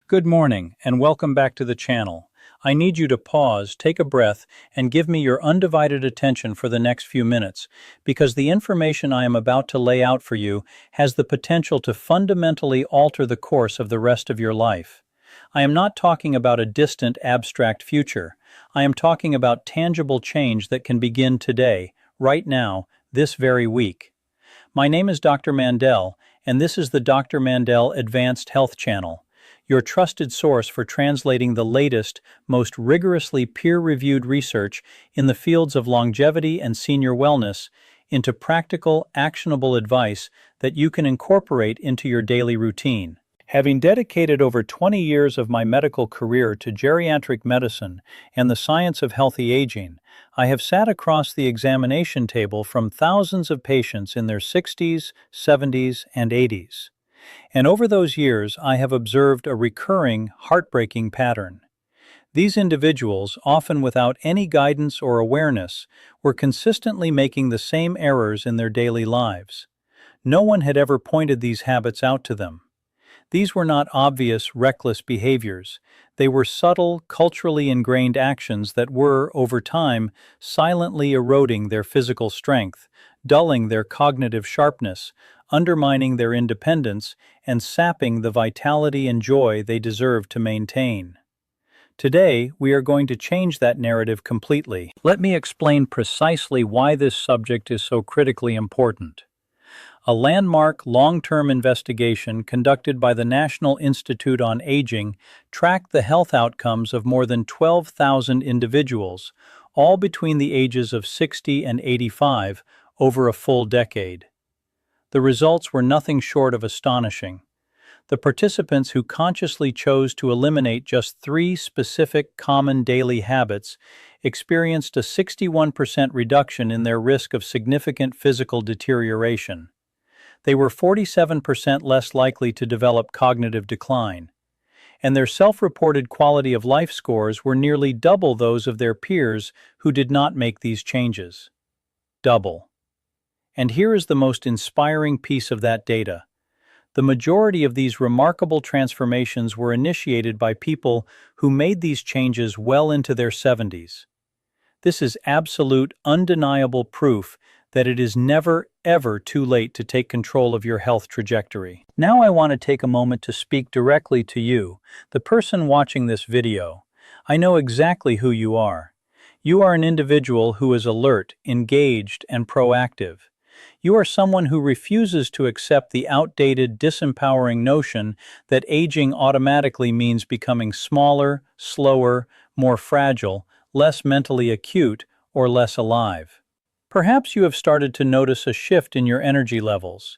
Good morning, and welcome back to the channel. I need you to pause, take a breath, and give me your undivided attention for the next few minutes, because the information I am about to lay out for you has the potential to fundamentally alter the course of the rest of your life. I am not talking about a distant, abstract future. I am talking about tangible change that can begin today, right now, this very week. My name is Dr. Mandell, and this is the Dr. Mandell Advanced Health Channel, your trusted source for translating the latest, most rigorously peer-reviewed research in the fields of longevity and senior wellness into practical, actionable advice that you can incorporate into your daily routine. Having dedicated over 20 years of my medical career to geriatric medicine and the science of healthy aging, I have sat across the examination table from thousands of patients in their 60s, 70s, and 80s. And over those years, I have observed a recurring, heartbreaking pattern. These individuals, often without any guidance or awareness, were consistently making the same errors in their daily lives. No one had ever pointed these habits out to them. These were not obvious, reckless behaviors. They were subtle, culturally ingrained actions that were, over time, silently eroding their physical strength, dulling their cognitive sharpness, undermining their independence, and sapping the vitality and joy they deserve to maintain. Today, we are going to change that narrative completely. Let me explain precisely why this subject is so critically important. A landmark long-term investigation conducted by the National Institute on Aging tracked the health outcomes of more than 12,000 individuals, all between the ages of 60 and 85, over a full decade. The results were nothing short of astonishing. The participants who consciously chose to eliminate just 3 specific common daily habits experienced a 61% reduction in their risk of significant physical deterioration. They were 47% less likely to develop cognitive decline, and their self-reported quality of life scores were nearly double those of their peers who did not make these changes. Double. And here is the most inspiring piece of that data. The majority of these remarkable transformations were initiated by people who made these changes well into their 70s. This is absolute, undeniable proof that it is never, ever too late to take control of your health trajectory. Now I want to take a moment to speak directly to you, the person watching this video. I know exactly who you are. You are an individual who is alert, engaged, and proactive. You are someone who refuses to accept the outdated, disempowering notion that aging automatically means becoming smaller, slower, more fragile, less mentally acute, or less alive. Perhaps you have started to notice a shift in your energy levels.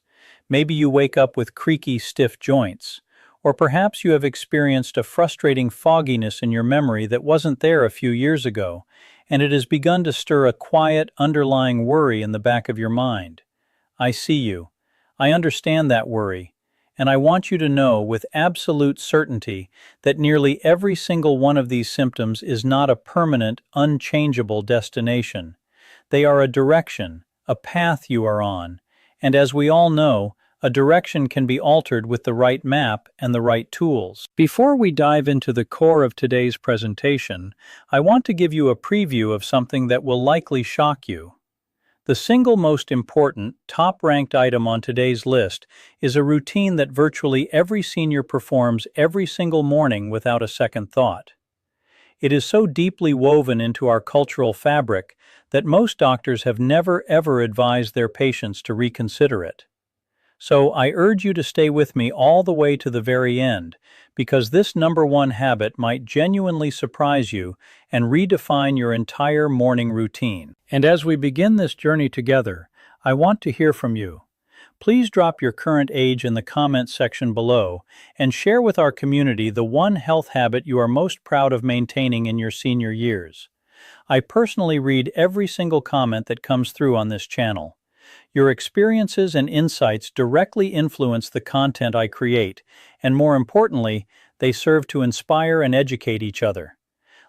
Maybe you wake up with creaky, stiff joints. Or perhaps you have experienced a frustrating fogginess in your memory that wasn't there a few years ago, and it has begun to stir a quiet, underlying worry in the back of your mind. I see you. I understand that worry. And I want you to know with absolute certainty that nearly every single one of these symptoms is not a permanent, unchangeable destination. They are a direction, a path you are on, and as we all know, a direction can be altered with the right map and the right tools. Before we dive into the core of today's presentation, I want to give you a preview of something that will likely shock you. The single most important, top-ranked item on today's list is a routine that virtually every senior performs every single morning without a second thought. It is so deeply woven into our cultural fabric that most doctors have never ever advised their patients to reconsider it. So I urge you to stay with me all the way to the very end, because this number one habit might genuinely surprise you and redefine your entire morning routine. And as we begin this journey together, I want to hear from you. Please drop your current age in the comment section below and share with our community the one health habit you are most proud of maintaining in your senior years. I personally read every single comment that comes through on this channel. Your experiences and insights directly influence the content I create, and more importantly, they serve to inspire and educate each other.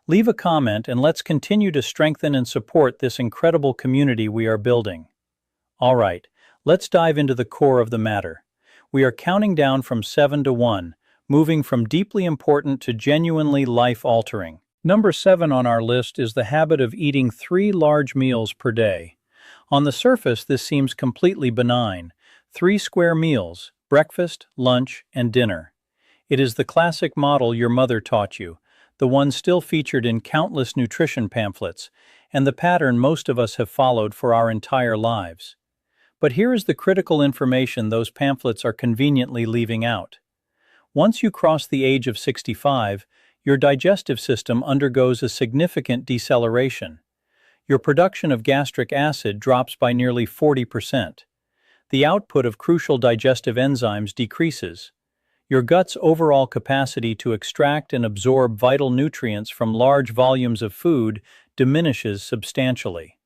Leave a comment and let's continue to strengthen and support this incredible community we are building. All right, let's dive into the core of the matter. We are counting down from 7 to 1, moving from deeply important to genuinely life-altering. Number 7 on our list is the habit of eating 3 large meals per day. On the surface, this seems completely benign. 3 square meals, breakfast, lunch, and dinner. It is the classic model your mother taught you, the one still featured in countless nutrition pamphlets, and the pattern most of us have followed for our entire lives. But here is the critical information those pamphlets are conveniently leaving out. Once you cross the age of 65, your digestive system undergoes a significant deceleration. Your production of gastric acid drops by nearly 40%. The output of crucial digestive enzymes decreases. Your gut's overall capacity to extract and absorb vital nutrients from large volumes of food diminishes substantially.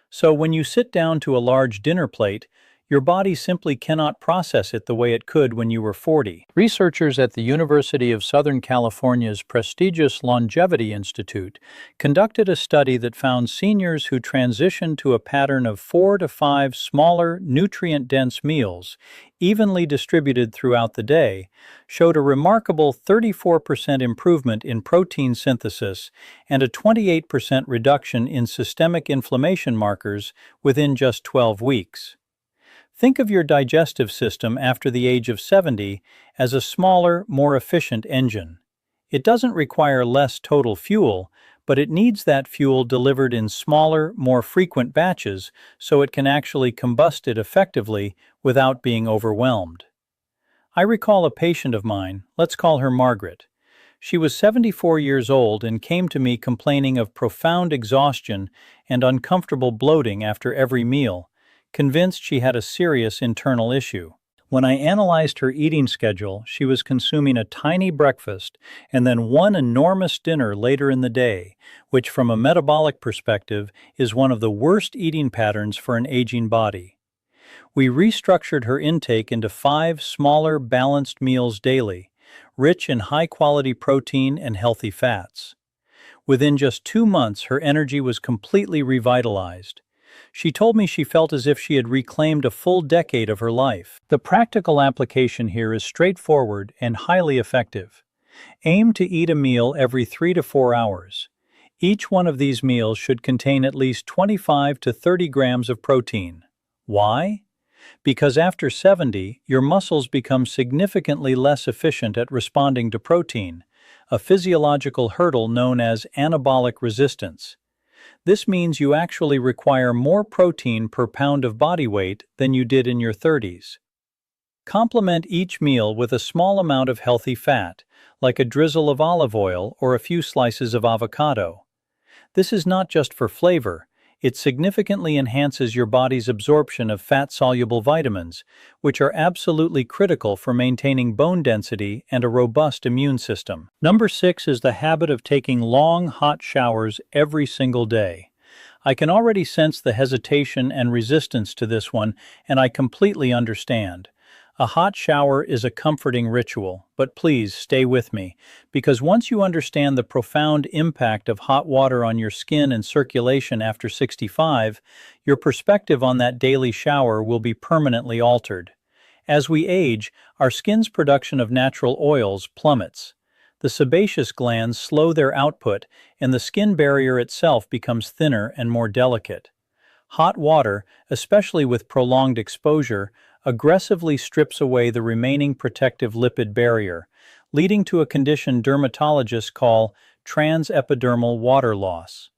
So when you sit down to a large dinner plate, your body simply cannot process it the way it could when you were 40. Researchers at the University of Southern California's prestigious Longevity Institute conducted a study that found seniors who transitioned to a pattern of 4 to 5 smaller, nutrient-dense meals, evenly distributed throughout the day, showed a remarkable 34% improvement in protein synthesis and a 28% reduction in systemic inflammation markers within just 12 weeks. Think of your digestive system after the age of 70 as a smaller, more efficient engine. It doesn't require less total fuel, but it needs that fuel delivered in smaller, more frequent batches so it can actually combust it effectively without being overwhelmed. I recall a patient of mine, let's call her Margaret. She was 74 years old and came to me complaining of profound exhaustion and uncomfortable bloating after every meal, convinced she had a serious internal issue. When I analyzed her eating schedule, she was consuming a tiny breakfast and then one enormous dinner later in the day, which from a metabolic perspective is one of the worst eating patterns for an aging body. We restructured her intake into 5 smaller, balanced meals daily, rich in high-quality protein and healthy fats. Within just 2 months, her energy was completely revitalized. She told me she felt as if she had reclaimed a full decade of her life. The practical application here is straightforward and highly effective. Aim to eat a meal every 3 to 4 hours. Each one of these meals should contain at least 25 to 30 grams of protein. Why? Because after 70, your muscles become significantly less efficient at responding to protein, a physiological hurdle known as anabolic resistance. This means you actually require more protein per pound of body weight than you did in your 30s. Complement each meal with a small amount of healthy fat, like a drizzle of olive oil or a few slices of avocado. This is not just for flavor, it significantly enhances your body's absorption of fat-soluble vitamins, which are absolutely critical for maintaining bone density and a robust immune system. Number 6 is the habit of taking long, hot showers every single day. I can already sense the hesitation and resistance to this one, and I completely understand. A hot shower is a comforting ritual, but please stay with me, because once you understand the profound impact of hot water on your skin and circulation after 65, your perspective on that daily shower will be permanently altered. As we age, our skin's production of natural oils plummets. The sebaceous glands slow their output, and the skin barrier itself becomes thinner and more delicate. Hot water, especially with prolonged exposure, aggressively strips away the remaining protective lipid barrier, leading to a condition dermatologists call transepidermal water loss.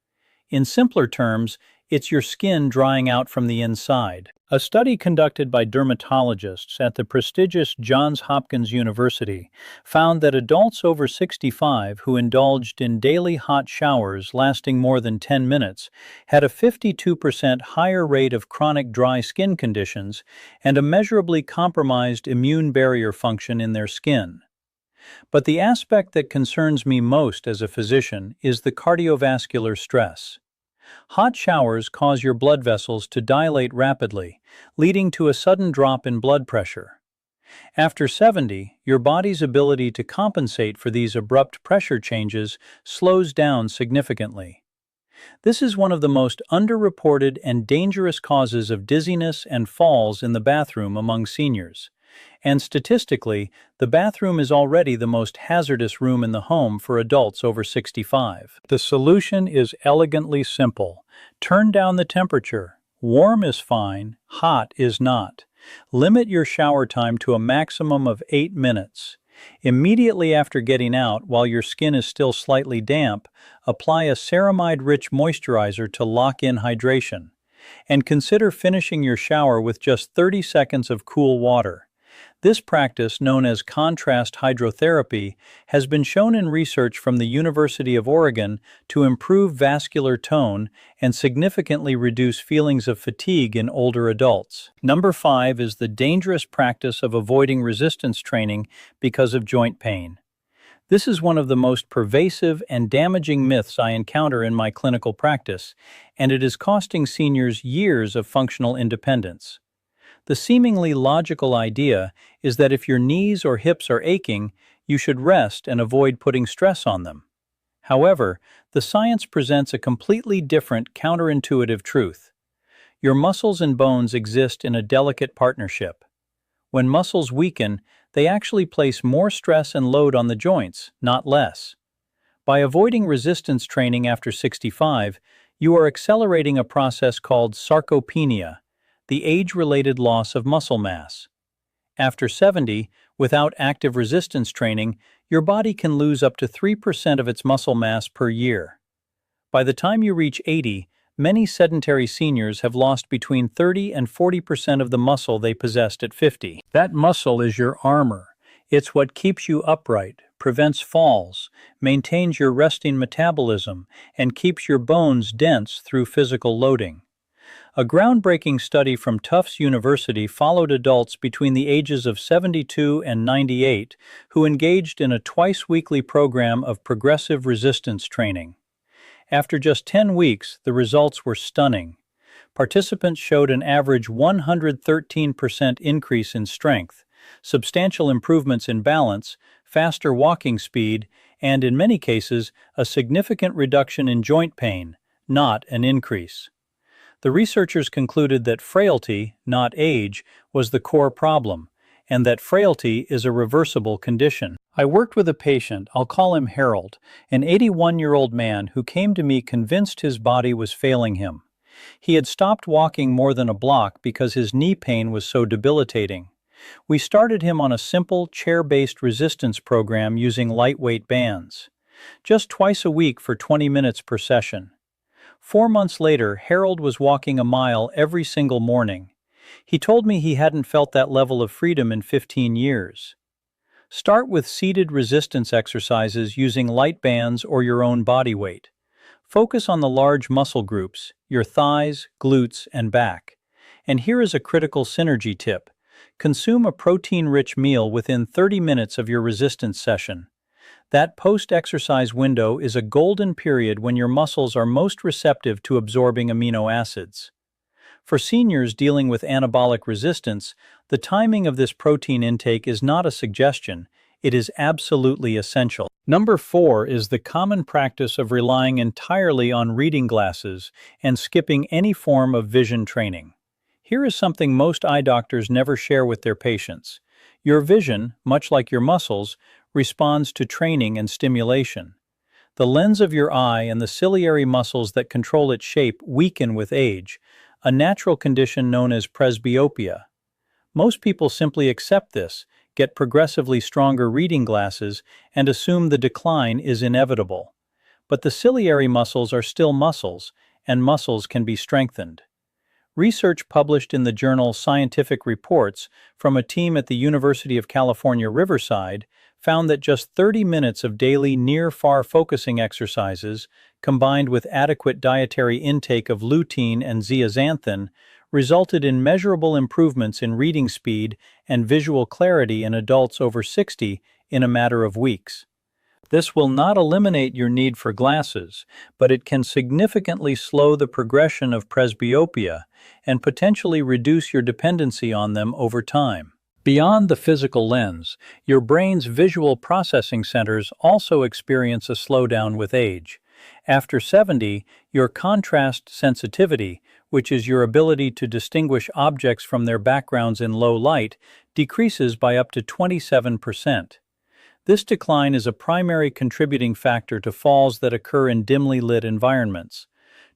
In simpler terms, it's your skin drying out from the inside. A study conducted by dermatologists at the prestigious Johns Hopkins University found that adults over 65 who indulged in daily hot showers lasting more than 10 minutes had a 52% higher rate of chronic dry skin conditions and a measurably compromised immune barrier function in their skin. But the aspect that concerns me most as a physician is the cardiovascular stress. Hot showers cause your blood vessels to dilate rapidly, leading to a sudden drop in blood pressure. After 70, your body's ability to compensate for these abrupt pressure changes slows down significantly. This is one of the most underreported and dangerous causes of dizziness and falls in the bathroom among seniors. And statistically, the bathroom is already the most hazardous room in the home for adults over 65. The solution is elegantly simple. Turn down the temperature. Warm is fine, hot is not. Limit your shower time to a maximum of 8 minutes. Immediately after getting out, while your skin is still slightly damp, apply a ceramide-rich moisturizer to lock in hydration. And consider finishing your shower with just 30 seconds of cool water. This practice, known as contrast hydrotherapy, has been shown in research from the University of Oregon to improve vascular tone and significantly reduce feelings of fatigue in older adults. Number 5 is the dangerous practice of avoiding resistance training because of joint pain. This is one of the most pervasive and damaging myths I encounter in my clinical practice, and it is costing seniors years of functional independence. The seemingly logical idea is that if your knees or hips are aching, you should rest and avoid putting stress on them. However, the science presents a completely different, counterintuitive truth. Your muscles and bones exist in a delicate partnership. When muscles weaken, they actually place more stress and load on the joints, not less. By avoiding resistance training after 65, you are accelerating a process called sarcopenia, the age-related loss of muscle mass. After 70, without active resistance training, your body can lose up to 3% of its muscle mass per year. By the time you reach 80, many sedentary seniors have lost between 30 and 40% of the muscle they possessed at 50. That muscle is your armor. It's what keeps you upright, prevents falls, maintains your resting metabolism, and keeps your bones dense through physical loading. A groundbreaking study from Tufts University followed adults between the ages of 72 and 98 who engaged in a twice-weekly program of progressive resistance training. After just 10 weeks, the results were stunning. Participants showed an average 113% increase in strength, substantial improvements in balance, faster walking speed, and in many cases, a significant reduction in joint pain, not an increase. The researchers concluded that frailty, not age, was the core problem, and that frailty is a reversible condition. I worked with a patient, I'll call him Harold, an 81-year-old man who came to me convinced his body was failing him. He had stopped walking more than a block because his knee pain was so debilitating. We started him on a simple, chair-based resistance program using lightweight bands. Just twice a week for 20 minutes per session. 4 months later, Harold was walking a mile every single morning. He told me he hadn't felt that level of freedom in 15 years. Start with seated resistance exercises using light bands or your own body weight. Focus on the large muscle groups, your thighs, glutes, and back. And here is a critical synergy tip. Consume a protein-rich meal within 30 minutes of your resistance session. That post-exercise window is a golden period when your muscles are most receptive to absorbing amino acids. For seniors dealing with anabolic resistance, the timing of this protein intake is not a suggestion, it is absolutely essential. Number 4 is the common practice of relying entirely on reading glasses and skipping any form of vision training. Here is something most eye doctors never share with their patients. Your vision, much like your muscles, responds to training and stimulation. The lens of your eye and the ciliary muscles that control its shape weaken with age, a natural condition known as presbyopia. Most people simply accept this, get progressively stronger reading glasses, and assume the decline is inevitable. But the ciliary muscles are still muscles, and muscles can be strengthened. Research published in the journal Scientific Reports from a team at the University of California, Riverside found that just 30 minutes of daily near-far focusing exercises, combined with adequate dietary intake of lutein and zeaxanthin, resulted in measurable improvements in reading speed and visual clarity in adults over 60 in a matter of weeks. This will not eliminate your need for glasses, but it can significantly slow the progression of presbyopia and potentially reduce your dependency on them over time. Beyond the physical lens, your brain's visual processing centers also experience a slowdown with age. After 70, your contrast sensitivity, which is your ability to distinguish objects from their backgrounds in low light, decreases by up to 27%. This decline is a primary contributing factor to falls that occur in dimly lit environments.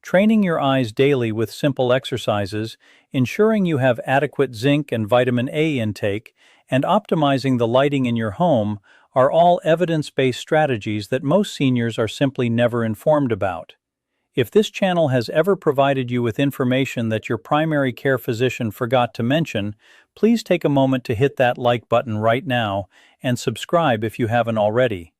Training your eyes daily with simple exercises, ensuring you have adequate zinc and vitamin A intake, and optimizing the lighting in your home are all evidence-based strategies that most seniors are simply never informed about. If this channel has ever provided you with information that your primary care physician forgot to mention, please take a moment to hit that like button right now and subscribe if you haven't already.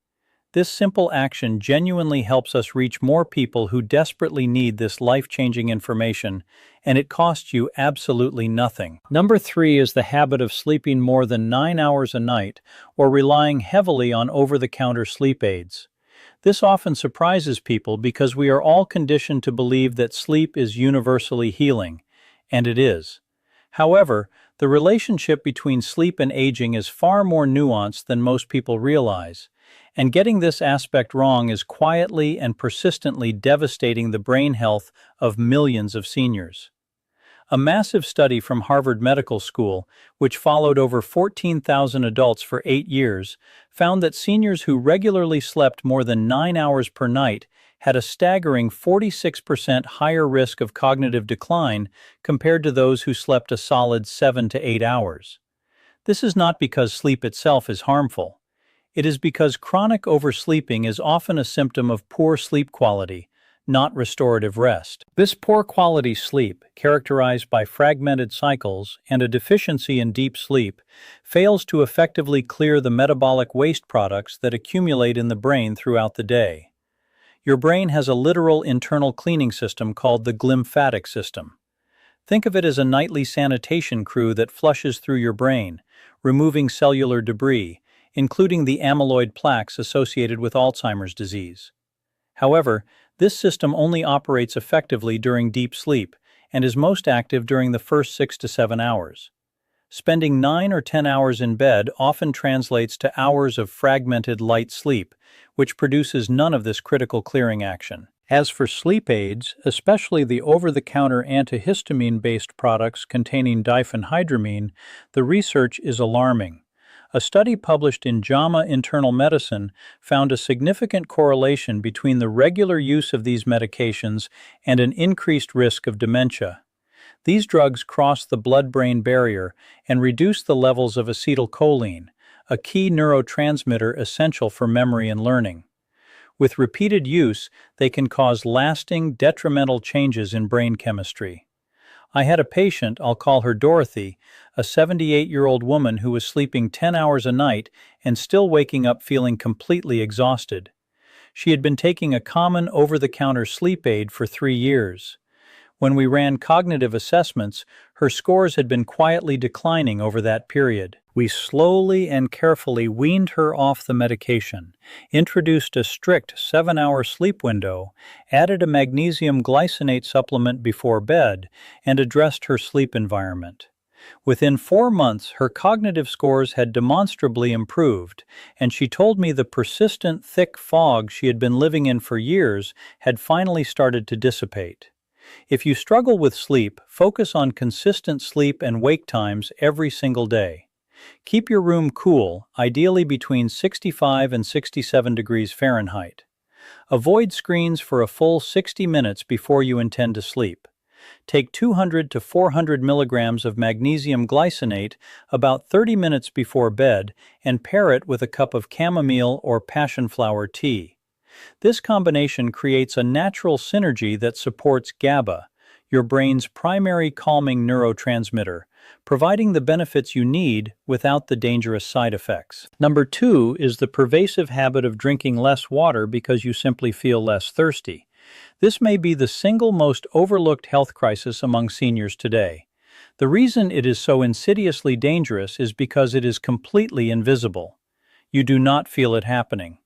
This simple action genuinely helps us reach more people who desperately need this life-changing information, and it costs you absolutely nothing. Number 3 is the habit of sleeping more than 9 hours a night or relying heavily on over-the-counter sleep aids. This often surprises people because we are all conditioned to believe that sleep is universally healing, and it is. However, the relationship between sleep and aging is far more nuanced than most people realize, and getting this aspect wrong is quietly and persistently devastating the brain health of millions of seniors. A massive study from Harvard Medical School, which followed over 14,000 adults for 8 years, found that seniors who regularly slept more than 9 hours per night had a staggering 46% higher risk of cognitive decline compared to those who slept a solid 7 to 8 hours. This is not because sleep itself is harmful. It is because chronic oversleeping is often a symptom of poor sleep quality, not restorative rest. This poor quality sleep, characterized by fragmented cycles and a deficiency in deep sleep, fails to effectively clear the metabolic waste products that accumulate in the brain throughout the day. Your brain has a literal internal cleaning system called the glymphatic system. Think of it as a nightly sanitation crew that flushes through your brain, removing cellular debris, including the amyloid plaques associated with Alzheimer's disease. However, this system only operates effectively during deep sleep and is most active during the first 6 to 7 hours. Spending 9 or 10 hours in bed often translates to hours of fragmented light sleep, which produces none of this critical clearing action. As for sleep aids, especially the over-the-counter antihistamine-based products containing diphenhydramine, the research is alarming. A study published in JAMA Internal Medicine found a significant correlation between the regular use of these medications and an increased risk of dementia. These drugs cross the blood-brain barrier and reduce the levels of acetylcholine, a key neurotransmitter essential for memory and learning. With repeated use, they can cause lasting, detrimental changes in brain chemistry. I had a patient, I'll call her Dorothy, a 78-year-old woman who was sleeping 10 hours a night and still waking up feeling completely exhausted. She had been taking a common over-the-counter sleep aid for 3 years. When we ran cognitive assessments, her scores had been quietly declining over that period. We slowly and carefully weaned her off the medication, introduced a strict 7-hour sleep window, added a magnesium glycinate supplement before bed, and addressed her sleep environment. Within 4 months, her cognitive scores had demonstrably improved, and she told me the persistent thick fog she had been living in for years had finally started to dissipate. If you struggle with sleep, focus on consistent sleep and wake times every single day. Keep your room cool, ideally between 65 and 67 degrees Fahrenheit. Avoid screens for a full 60 minutes before you intend to sleep. Take 200 to 400 milligrams of magnesium glycinate about 30 minutes before bed and pair it with a cup of chamomile or passionflower tea. This combination creates a natural synergy that supports GABA, your brain's primary calming neurotransmitter, providing the benefits you need without the dangerous side effects. Number 2 is the pervasive habit of drinking less water because you simply feel less thirsty. This may be the single most overlooked health crisis among seniors today. The reason it is so insidiously dangerous is because it is completely invisible. You do not feel it happening.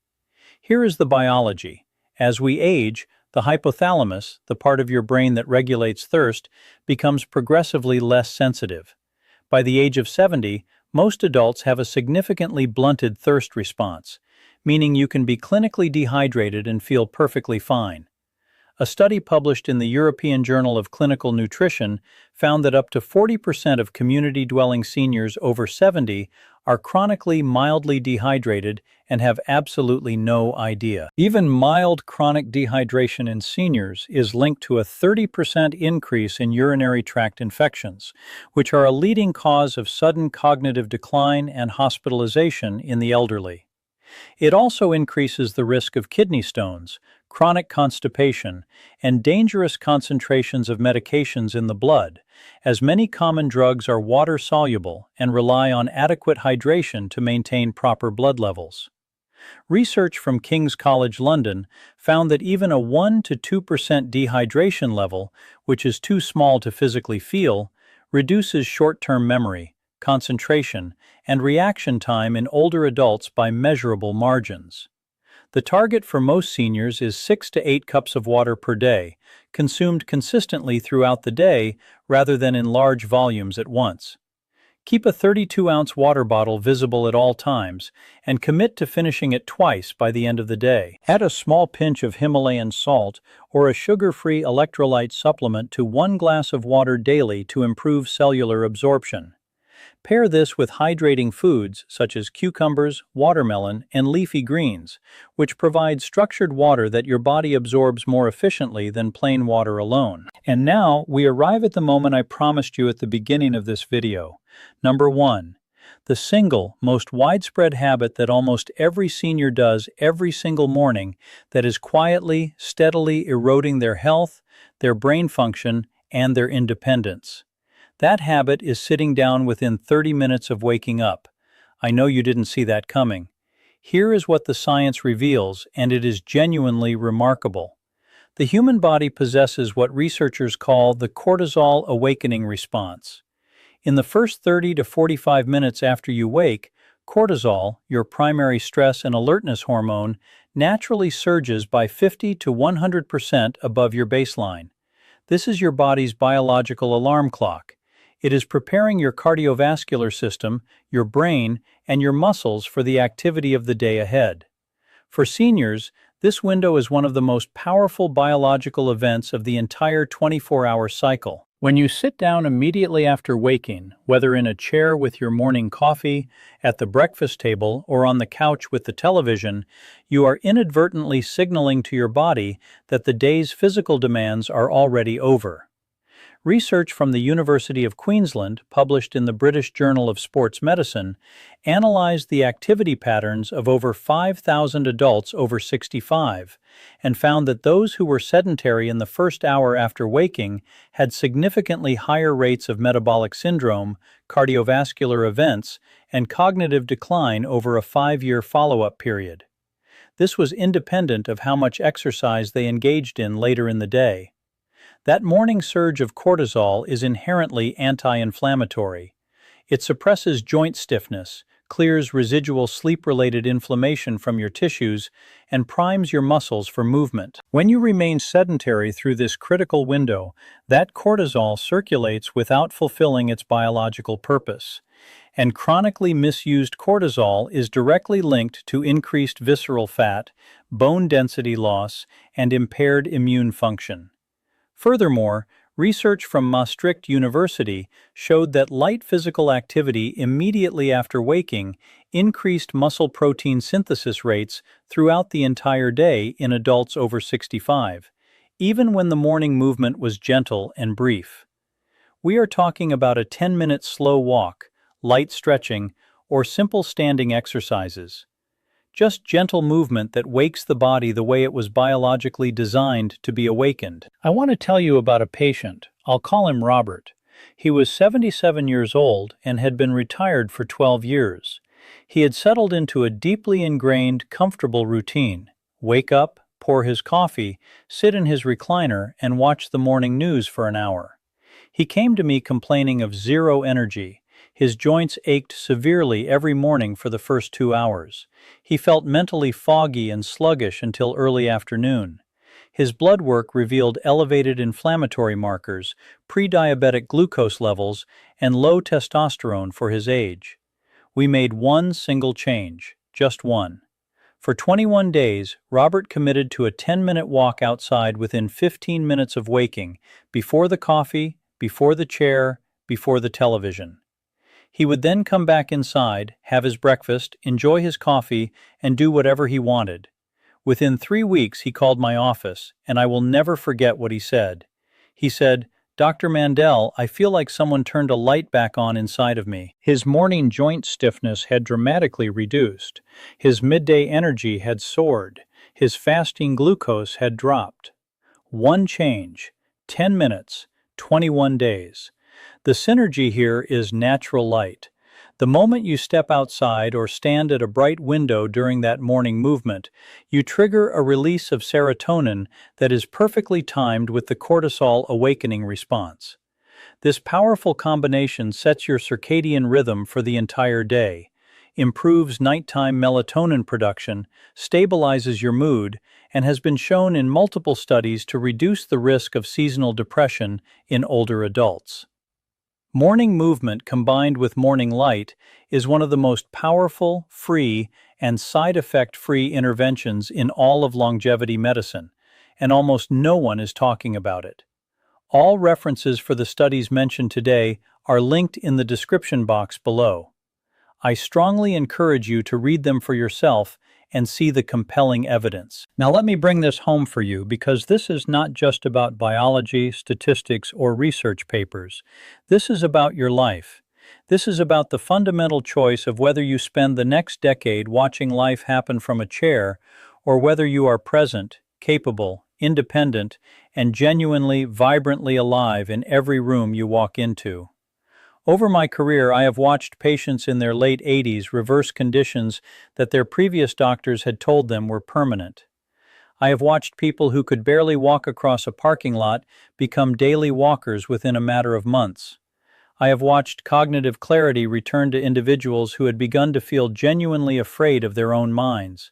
Here is the biology. As we age, the hypothalamus, the part of your brain that regulates thirst, becomes progressively less sensitive. By the age of 70, most adults have a significantly blunted thirst response, meaning you can be clinically dehydrated and feel perfectly fine. A study published in the European Journal of Clinical Nutrition found that up to 40% of community-dwelling seniors over 70 are chronically mildly dehydrated and have absolutely no idea. Even mild chronic dehydration in seniors is linked to a 30% increase in urinary tract infections, which are a leading cause of sudden cognitive decline and hospitalization in the elderly. It also increases the risk of kidney stones, chronic constipation, and dangerous concentrations of medications in the blood, as many common drugs are water-soluble and rely on adequate hydration to maintain proper blood levels. Research from King's College London found that even a 1 to 2% dehydration level, which is too small to physically feel, reduces short-term memory, concentration, and reaction time in older adults by measurable margins. The target for most seniors is 6 to 8 cups of water per day, consumed consistently throughout the day rather than in large volumes at once. Keep a 32-ounce water bottle visible at all times and commit to finishing it twice by the end of the day. Add a small pinch of Himalayan salt or a sugar-free electrolyte supplement to 1 glass of water daily to improve cellular absorption. Pair this with hydrating foods such as cucumbers, watermelon, and leafy greens, which provide structured water that your body absorbs more efficiently than plain water alone. And now, we arrive at the moment I promised you at the beginning of this video. Number 1. The single, most widespread habit that almost every senior does every single morning that is quietly, steadily eroding their health, their brain function, and their independence. That habit is sitting down within 30 minutes of waking up. I know you didn't see that coming. Here is what the science reveals, and it is genuinely remarkable. The human body possesses what researchers call the cortisol awakening response. In the first 30 to 45 minutes after you wake, cortisol, your primary stress and alertness hormone, naturally surges by 50 to 100% above your baseline. This is your body's biological alarm clock. It is preparing your cardiovascular system, your brain, and your muscles for the activity of the day ahead. For seniors, this window is one of the most powerful biological events of the entire 24-hour cycle. When you sit down immediately after waking, whether in a chair with your morning coffee, at the breakfast table, or on the couch with the television, you are inadvertently signaling to your body that the day's physical demands are already over. Research from the University of Queensland, published in the British Journal of Sports Medicine, analyzed the activity patterns of over 5,000 adults over 65 and found that those who were sedentary in the first hour after waking had significantly higher rates of metabolic syndrome, cardiovascular events, and cognitive decline over a 5-year follow-up period. This was independent of how much exercise they engaged in later in the day. That morning surge of cortisol is inherently anti-inflammatory. It suppresses joint stiffness, clears residual sleep-related inflammation from your tissues, and primes your muscles for movement. When you remain sedentary through this critical window, that cortisol circulates without fulfilling its biological purpose. And chronically misused cortisol is directly linked to increased visceral fat, bone density loss, and impaired immune function. Furthermore, research from Maastricht University showed that light physical activity immediately after waking increased muscle protein synthesis rates throughout the entire day in adults over 65, even when the morning movement was gentle and brief. We are talking about a 10-minute slow walk, light stretching, or simple standing exercises. Just gentle movement that wakes the body the way it was biologically designed to be awakened. I want to tell you about a patient. I'll call him Robert. He was 77 years old and had been retired for 12 years. He had settled into a deeply ingrained, comfortable routine. Wake up, pour his coffee, sit in his recliner, and watch the morning news for an hour. He came to me complaining of zero energy. His joints ached severely every morning for the first 2 hours. He felt mentally foggy and sluggish until early afternoon. His blood work revealed elevated inflammatory markers, pre-diabetic glucose levels, and low testosterone for his age. We made one single change, just one. For 21 days, Robert committed to a 10-minute walk outside within 15 minutes of waking, before the coffee, before the chair, before the television. He would then come back inside, have his breakfast, enjoy his coffee, and do whatever he wanted. Within 3 weeks, he called my office, and I will never forget what he said. He said, "Dr. Mandell, I feel like someone turned a light back on inside of me." His morning joint stiffness had dramatically reduced. His midday energy had soared. His fasting glucose had dropped. One change, 10 minutes, 21 days. The synergy here is natural light. The moment you step outside or stand at a bright window during that morning movement, you trigger a release of serotonin that is perfectly timed with the cortisol awakening response. This powerful combination sets your circadian rhythm for the entire day, improves nighttime melatonin production, stabilizes your mood, and has been shown in multiple studies to reduce the risk of seasonal depression in older adults. Morning movement combined with morning light is one of the most powerful, free, and side effect-free interventions in all of longevity medicine, and almost no one is talking about it. All references for the studies mentioned today are linked in the description box below. I strongly encourage you to read them for yourself and see the compelling evidence. Now let me bring this home for you, because this is not just about biology, statistics, or research papers. This is about your life. This is about the fundamental choice of whether you spend the next decade watching life happen from a chair, or whether you are present, capable, independent, and genuinely, vibrantly alive in every room you walk into. Over my career, I have watched patients in their late 80s reverse conditions that their previous doctors had told them were permanent. I have watched people who could barely walk across a parking lot become daily walkers within a matter of months. I have watched cognitive clarity return to individuals who had begun to feel genuinely afraid of their own minds.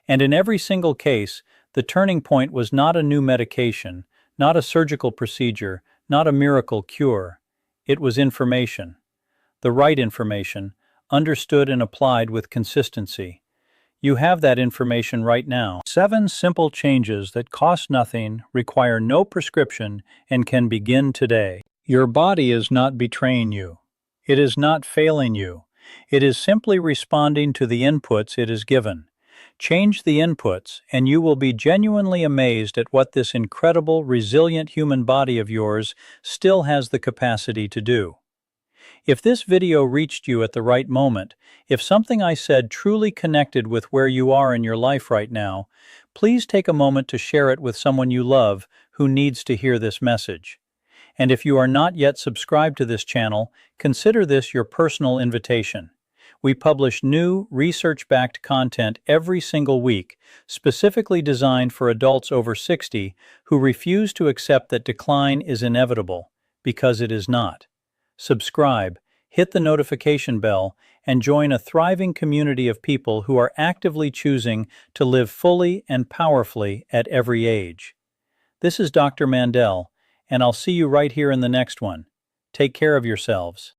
And in every single case, the turning point was not a new medication, not a surgical procedure, not a miracle cure. It was information. The right information, understood and applied with consistency. You have that information right now. 7 simple changes that cost nothing, require no prescription, and can begin today. Your body is not betraying you. It is not failing you. It is simply responding to the inputs it is given. Change the inputs, and you will be genuinely amazed at what this incredible, resilient human body of yours still has the capacity to do. If this video reached you at the right moment, if something I said truly connected with where you are in your life right now, please take a moment to share it with someone you love who needs to hear this message. And if you are not yet subscribed to this channel, consider this your personal invitation. We publish new, research-backed content every single week, specifically designed for adults over 60 who refuse to accept that decline is inevitable, because it is not. Subscribe, hit the notification bell, and join a thriving community of people who are actively choosing to live fully and powerfully at every age. This is Dr. Mandell, and I'll see you right here in the next one. Take care of yourselves.